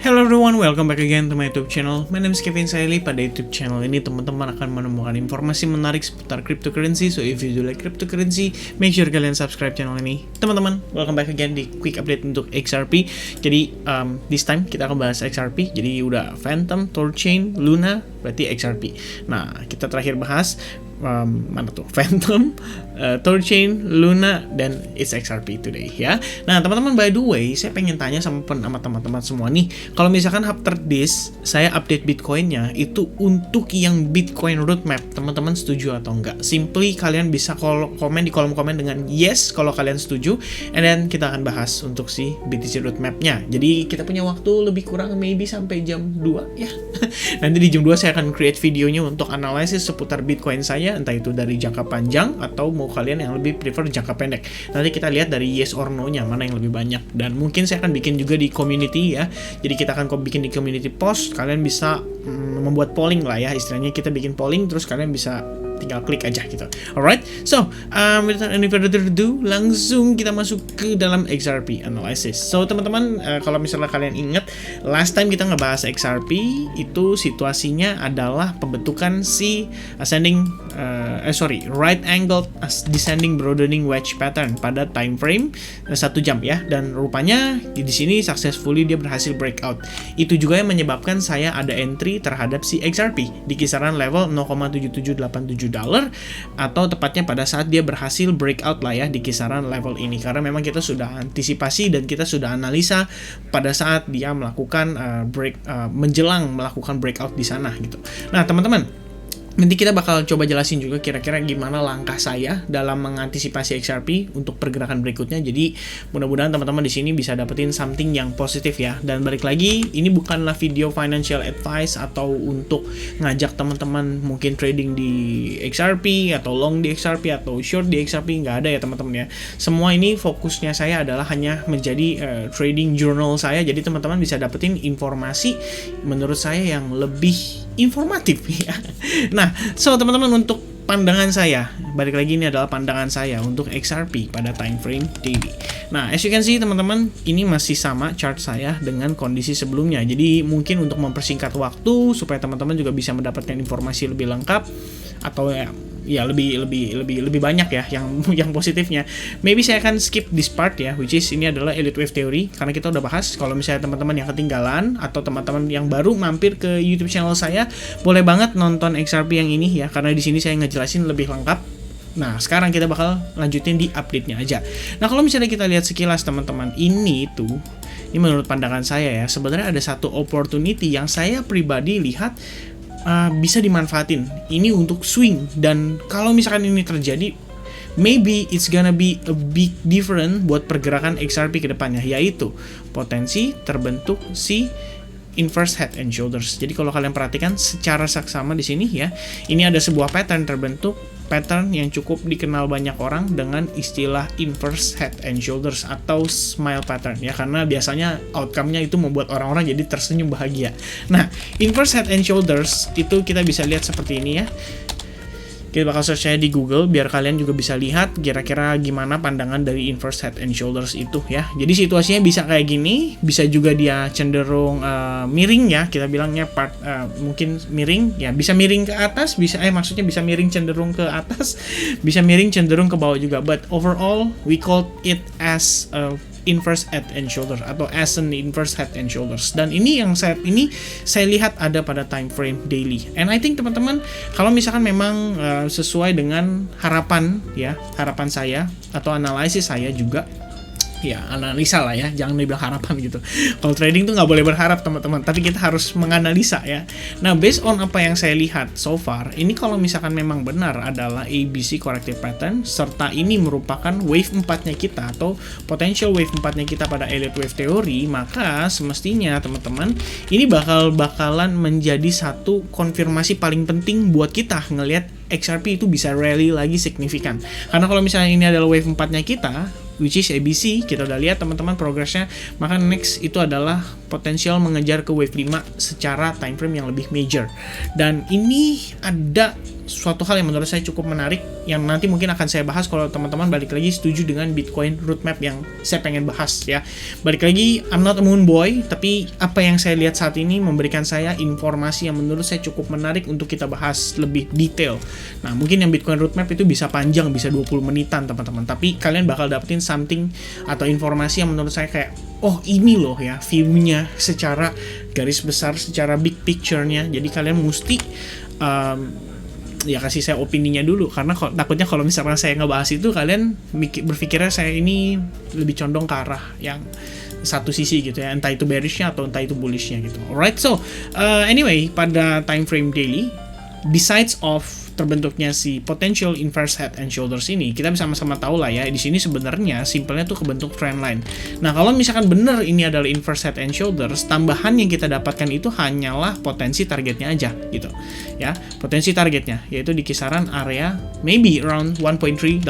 Hello everyone, welcome back again to my YouTube channel. My name is Kevin Saili. Pada YouTube channel ini teman-teman akan menemukan informasi menarik seputar cryptocurrency. So if you do like cryptocurrency, make sure kalian subscribe channel ini. Teman-teman, welcome back again di quick update untuk XRP. Jadi this time kita akan bahas XRP. Jadi udah Phantom, Thorchain, Luna, berarti XRP. Nah, kita terakhir bahas mana tuh? Phantom, Thorchain, Luna, dan it's XRP today ya. Nah teman-teman, by the way, saya pengen tanya sama teman-teman semua nih, kalau misalkan after this saya update Bitcoinnya itu untuk yang Bitcoin roadmap, teman-teman setuju atau enggak? Simply kalian bisa komen di kolom komen dengan yes kalau kalian setuju, and then kita akan bahas untuk si BTC roadmapnya. Jadi kita punya waktu lebih kurang maybe sampai jam 2 ya. Nanti di jam 2 saya akan create videonya untuk analisis seputar Bitcoin saya, entah itu dari jangka panjang atau mau kalian yang lebih prefer jangka pendek. Nanti kita lihat dari yes or no-nya mana yang lebih banyak, dan mungkin saya akan bikin juga di community ya. Jadi kita akan bikin di community post, kalian bisa membuat polling lah ya, istilahnya kita bikin polling terus kalian bisa tinggal klik aja gitu. Alright, so without any further ado, langsung kita masuk ke dalam XRP analysis. So teman-teman, kalau misalnya kalian ingat last time kita ngebahas XRP itu situasinya adalah pembentukan si right angled descending broadening wedge pattern pada time frame 1 jam ya, dan rupanya di sini successfully dia berhasil breakout. Itu juga yang menyebabkan saya ada entry terhadap si XRP di kisaran level $0.7787 atau tepatnya pada saat dia berhasil breakout lah ya di kisaran level ini, karena memang kita sudah antisipasi dan kita sudah analisa pada saat dia melakukan menjelang melakukan breakout di sana gitu. Nah teman-teman, nanti kita bakal coba jelasin juga kira-kira gimana langkah saya dalam mengantisipasi XRP untuk pergerakan berikutnya. Jadi mudah-mudahan teman-teman di sini bisa dapetin something yang positif ya. Dan balik lagi, ini bukanlah video financial advice atau untuk ngajak teman-teman mungkin trading di XRP atau long di XRP atau short di XRP, nggak ada ya teman-teman ya. Semua ini fokusnya saya adalah hanya menjadi trading journal saya. Jadi teman-teman bisa dapetin informasi menurut saya yang lebih informatif ya. Nah, so teman-teman, untuk pandangan saya, balik lagi ini adalah pandangan saya untuk XRP pada time frame daily. Nah, as you can see teman-teman, ini masih sama chart saya dengan kondisi sebelumnya. Jadi mungkin untuk mempersingkat waktu supaya teman-teman juga bisa mendapatkan informasi lebih lengkap atau ya lebih banyak ya yang positifnya. Maybe saya akan skip this part ya, which is ini adalah Elite Wave Theory, karena kita udah bahas. Kalau misalnya teman-teman yang ketinggalan atau teman-teman yang baru mampir ke YouTube channel saya, boleh banget nonton XRP yang ini ya, karena di sini saya ngejelasin lebih lengkap. Nah, sekarang kita bakal lanjutin di update-nya aja. Nah, kalau misalnya kita lihat sekilas teman-teman, ini menurut pandangan saya ya, sebenarnya ada satu opportunity yang saya pribadi lihat bisa dimanfaatin ini untuk swing. Dan kalau misalkan ini terjadi, maybe it's gonna be a big different buat pergerakan XRP ke depannya, yaitu potensi terbentuk si inverse head and shoulders. Jadi kalau kalian perhatikan secara saksama di sini ya, ini ada sebuah pattern terbentuk, pattern yang cukup dikenal banyak orang dengan istilah inverse head and shoulders atau smile pattern ya, karena biasanya outcome-nya itu membuat orang-orang jadi tersenyum bahagia. Nah, inverse head and shoulders itu kita bisa lihat seperti ini ya. Kita bakal search aja di Google biar kalian juga bisa lihat kira-kira gimana pandangan dari inverse head and shoulders itu ya. Jadi situasinya bisa kayak gini, bisa juga dia cenderung miring ya, kita bilangnya mungkin miring ya, bisa miring ke atas, maksudnya bisa miring cenderung ke atas, bisa miring cenderung ke bawah juga. But overall we call it as inverse head and shoulders atau as an inverse head and shoulders. Dan ini yang saya lihat ada pada time frame daily. And I think teman-teman, kalau misalkan memang sesuai dengan harapan saya atau analisis saya juga ya, analisa lah ya, jangan dibilang harapan gitu. Kalau trading tuh nggak boleh berharap teman-teman, tapi kita harus menganalisa ya. Nah, based on apa yang saya lihat so far, ini kalau misalkan memang benar adalah ABC corrective pattern, serta ini merupakan wave 4-nya kita atau potential wave 4-nya kita pada Elite Wave Theory, maka semestinya teman-teman ini bakalan menjadi satu konfirmasi paling penting buat kita ngelihat XRP itu bisa rally lagi signifikan. Karena kalau misalnya ini adalah wave 4-nya kita, which is ABC, kita udah lihat teman-teman progresnya, maka next itu adalah potensial mengejar ke wave 5 secara time frame yang lebih major. Dan ini ada suatu hal yang menurut saya cukup menarik, yang nanti mungkin akan saya bahas kalau teman-teman balik lagi setuju dengan Bitcoin roadmap yang saya pengen bahas ya. Balik lagi, I'm not a moon boy, tapi apa yang saya lihat saat ini memberikan saya informasi yang menurut saya cukup menarik untuk kita bahas lebih detail. Nah, mungkin yang Bitcoin roadmap itu bisa panjang, bisa 20 menitan teman-teman, tapi kalian bakal dapetin something atau informasi yang menurut saya kayak, oh ini loh ya view-nya secara garis besar, secara big picture-nya. Jadi kalian mesti ya kasih saya opininya dulu, karena takutnya kalau misalkan saya ngebahas itu kalian berpikirnya saya ini lebih condong ke arah yang satu sisi gitu ya, entah itu bearishnya atau entah itu bullishnya gitu. Alright, so anyway, pada time frame daily, besides of terbentuknya si potential inverse head and shoulders ini, kita sama-sama tahu lah ya, di sini sebenarnya simpelnya tuh kebentuk trend line. Nah, kalau misalkan benar ini adalah inverse head and shoulders, tambahan yang kita dapatkan itu hanyalah potensi targetnya aja gitu ya, potensi targetnya yaitu di kisaran area maybe around $1.3,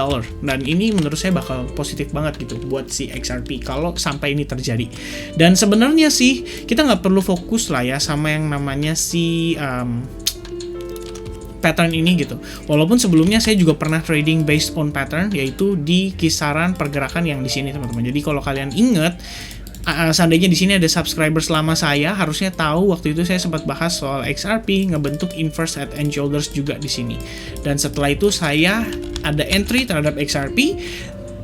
dan ini menurut saya bakal positif banget gitu buat si XRP kalau sampai ini terjadi. Dan sebenarnya sih kita nggak perlu fokus lah ya sama yang namanya si pattern ini gitu. Walaupun sebelumnya saya juga pernah trading based on pattern, yaitu di kisaran pergerakan yang di sini teman-teman. Jadi kalau kalian ingat, seandainya di sini ada subscriber selama saya, harusnya tahu waktu itu saya sempat bahas soal XRP ngebentuk inverse head and shoulders juga di sini. Dan setelah itu saya ada entry terhadap XRP,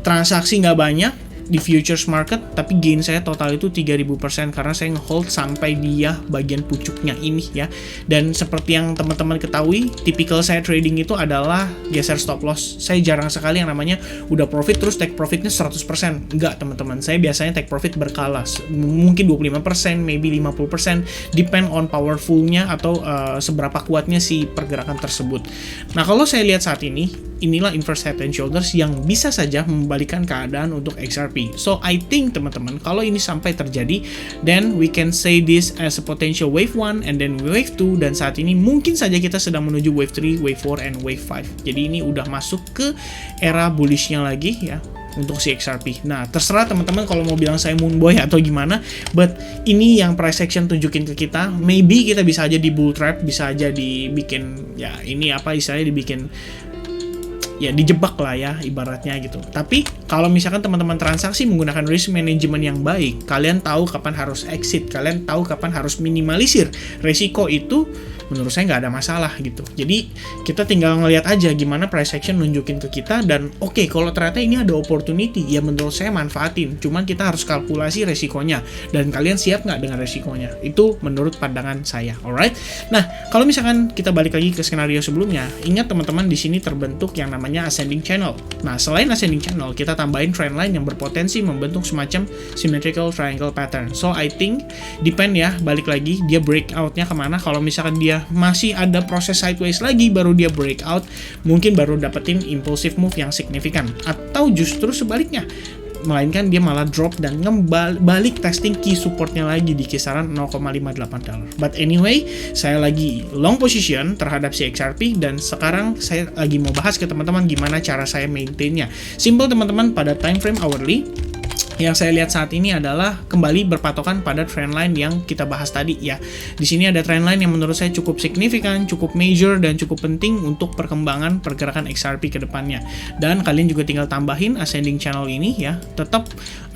transaksi nggak banyak di futures market, tapi gain saya total itu 3000% karena saya nge-hold sampai dia bagian pucuknya ini ya. Dan seperti yang teman-teman ketahui, tipikal saya trading itu adalah geser stop loss. Saya jarang sekali yang namanya udah profit terus take profitnya 100%. Enggak teman-teman, saya biasanya take profit berkala, mungkin 25%, maybe 50%, depend on powerfulnya atau seberapa kuatnya si pergerakan tersebut. Nah, kalau saya lihat saat ini, inilah inverse head and shoulders yang bisa saja membalikan keadaan untuk XRP. So I think teman-teman, kalau ini sampai terjadi, then we can say this as a potential wave 1 and then wave 2, dan saat ini mungkin saja kita sedang menuju wave 3, wave 4 and wave 5. Jadi ini udah masuk ke era bullishnya lagi ya untuk si XRP. Nah, terserah teman-teman kalau mau bilang saya moonboy atau gimana, but ini yang price action tunjukin ke kita. Maybe kita bisa aja di bull trap, bisa aja dibikin ya ini apa istilahnya, dibikin ya dijebak lah ya ibaratnya gitu. Tapi kalau misalkan teman-teman transaksi menggunakan risk management yang baik, kalian tahu kapan harus exit, kalian tahu kapan harus minimalisir resiko itu, menurut saya nggak ada masalah gitu. Jadi kita tinggal ngelihat aja gimana price action nunjukin ke kita, dan oke, kalau ternyata ini ada opportunity, ya menurut saya manfaatin. Cuman kita harus kalkulasi resikonya, dan kalian siap nggak dengan resikonya. Itu menurut pandangan saya. Alright. Nah, kalau misalkan kita balik lagi ke skenario sebelumnya, ingat teman-teman, di sini terbentuk yang namanya ascending channel. Nah, selain ascending channel, kita tambahin trend line yang berpotensi membentuk semacam symmetrical triangle pattern. So I think depend ya, balik lagi dia breakoutnya kemana. Kalau misalkan dia masih ada proses sideways lagi, baru dia breakout, mungkin baru dapetin impulsive move yang signifikan, atau justru sebaliknya, melainkan dia malah drop dan balik testing key supportnya lagi di kisaran $0.58. But anyway, saya lagi long position terhadap si XRP, dan sekarang saya lagi mau bahas ke teman-teman gimana cara saya maintainnya. Simple teman-teman, pada time frame hourly yang saya lihat saat ini adalah kembali berpatokan pada trendline yang kita bahas tadi ya. Di sini ada trendline yang menurut saya cukup signifikan, cukup major, dan cukup penting untuk perkembangan pergerakan XRP ke depannya. Dan kalian juga tinggal tambahin ascending channel ini ya. Tetap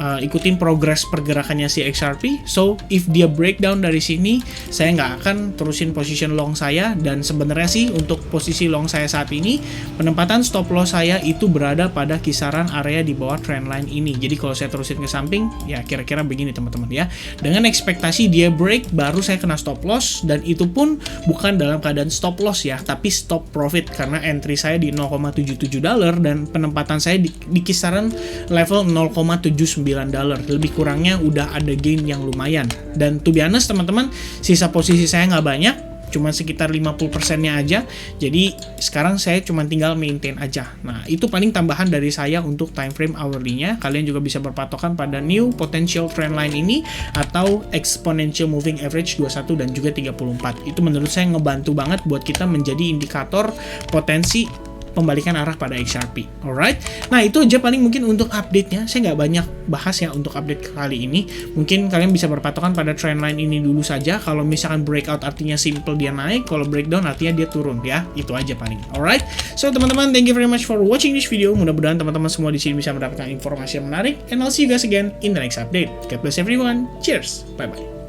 ikutin progres pergerakannya si XRP. So, if dia breakdown dari sini, saya nggak akan terusin position long saya. Dan sebenarnya sih untuk posisi long saya saat ini, penempatan stop loss saya itu berada pada kisaran area di bawah trendline ini. Jadi kalau saya terusin ke samping, ya kira-kira begini teman-teman ya. Dengan ekspektasi dia break, baru saya kena stop loss, dan itu pun bukan dalam keadaan stop loss ya, tapi stop profit, karena entry saya di $0.77 dan penempatan saya di kisaran level $0.79. Lebih kurangnya udah ada gain yang lumayan. Dan to be honest teman-teman, sisa posisi saya nggak banyak, cuma sekitar 50%-nya aja. Jadi sekarang saya cuma tinggal maintain aja. Nah, itu paling tambahan dari saya untuk time frame hourly-nya. Kalian juga bisa berpatokan pada new potential trend line ini atau exponential moving average 21 dan juga 34. Itu menurut saya ngebantu banget buat kita menjadi indikator potensi pembalikan arah pada XRP. Alright, nah itu aja paling mungkin untuk update-nya. Saya nggak banyak bahas ya untuk update kali ini. Mungkin kalian bisa berpatokan pada trendline ini dulu saja. Kalau misalkan breakout artinya simple dia naik, kalau breakdown artinya dia turun ya. Itu aja paling. Alright, so teman-teman, thank you very much for watching this video. Mudah-mudahan teman-teman semua di sini bisa mendapatkan informasi yang menarik. And I'll see you guys again in the next update. God bless everyone. Cheers. Bye bye.